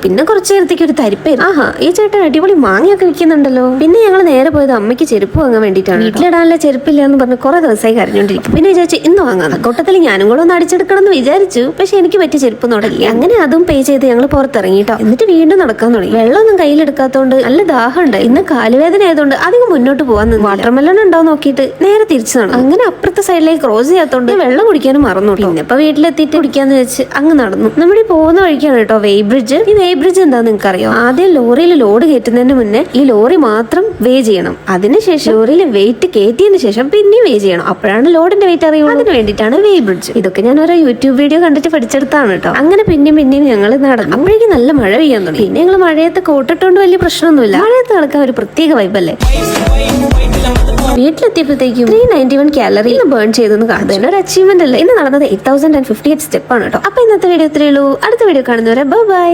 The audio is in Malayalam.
പിന്നെ കുറച്ചു നേരത്തേക്ക് ഒരു തരിപ്പായിരുന്നു. ആഹാ, ഈ ചേട്ടൻ അടിപൊളി മാങ്ങയൊക്കെ വിൽക്കുന്നുണ്ടല്ലോ. പിന്നെ ഞങ്ങൾ നേരെ പോയത് അമ്മയ്ക്ക് ചെരുപ്പ് വാങ്ങാൻ വേണ്ടിയിട്ടാണ്. വീട്ടിലിടാനുള്ള ചെരുപ്പില്ല എന്ന് പറഞ്ഞ് കുറെ ദിവസമായി കരഞ്ഞോണ്ടിരിക്കും. പിന്നെ വിചാരിച്ചു ഇന്ന് വാങ്ങാം. കൂട്ടത്തിൽ ഞാനും കൂടെ ഒന്ന് അടിച്ചെടുക്കണം എന്ന് വിചാരിച്ചു. പക്ഷെ എനിക്ക് പറ്റിയ ചെരുപ്പ് തുടങ്ങി. അങ്ങനെ അതും പേ ചെയ്ത് ഞങ്ങൾ പുറത്തിറങ്ങിട്ടോ. എന്നിട്ട് വീണ്ടും നടക്കാൻ തുടങ്ങി. വെള്ളമൊന്നും കയ്യിലെടുക്കാത്തോണ്ട് നല്ല ദാഹമുണ്ട്. ഇന്ന് കാലുവേദന ആയതുകൊണ്ട് അധികം മുന്നോട്ട് പോകാൻ നിന്ന് വാട്ടർമെലൺ ഉണ്ടോ നോക്കിയിട്ട് നേരെ തിരിച്ചു നടന്നു. അങ്ങനെ അപ്പുറത്തെ സൈഡിലേക്ക് ക്രോസ് ചെയ്യാത്തോണ്ട് വെള്ളം കുടിക്കാനും മറന്നു. പിന്നെ ഇപ്പൊ വീട്ടിലെത്തിയിട്ട് കുടിക്കാന്ന് വെച്ച് അങ്ങ് നടന്നു. നമ്മുടെ ഈ പോകുന്ന വഴിക്കാണ് കേട്ടോ വേ ബ്രിഡ്ജ്. ഈ വേ ബ്രിഡ്ജ് എന്താന്ന് നിങ്ങൾക്ക് അറിയോ? ആദ്യം ലോറിയിൽ ലോഡ് കയറ്റുന്നതിന് മുന്നേ ഈ ലോറി മാത്രം വേ ചെയ്യണം. അതിനുശേഷം ലോറിയിൽ വെയിറ്റ് കയറ്റിയതിന് ശേഷം പിന്നെ വേ ചെയ്യണം. അപ്പോഴാണ് ലോഡിന്റെ വെയിറ്റ് അറിയുള്ളൂ. അതിന് വേണ്ടിയിട്ടാണ് വേ ബ്രിഡ്ജ്. ഇതൊക്കെ ഞാൻ ഒരു യൂട്യൂബ് വീഡിയോ കണ്ടിട്ട് പഠിച്ചെടുത്താണ് കേട്ടോ. അങ്ങനെ പിന്നെയും ഞങ്ങൾ നടന്നു. അപ്പോഴേക്കും നല്ല മഴ പെയ്യാൻ തുടങ്ങി. പിന്നെ ഞങ്ങൾ മഴയത്ത് കോട്ടിട്ടോണ്ട് വലിയ പ്രശ്നമൊന്നുമില്ല. മഴയത്ത് നടക്കാൻ ഒരു പ്രത്യേക വൈബല്ലേ. വീട്ടിലെത്തിയപ്പോഴത്തേക്കും 391 കാലറി ബേൺ ചെയ്തെന്ന് കാണുന്നത് ഒരു അച്ചീവ്മെന്റ് അല്ലേ. ഇന്ന് നടന്നത് 8058 സ്റ്റെപ്പ് ആണ് കേട്ടോ. അപ്പൊ ഇന്നത്തെ വീഡിയോ ഇത്രയേ ഉള്ളൂ. അടുത്ത വീഡിയോ കാണുന്നവരെ ബൈ.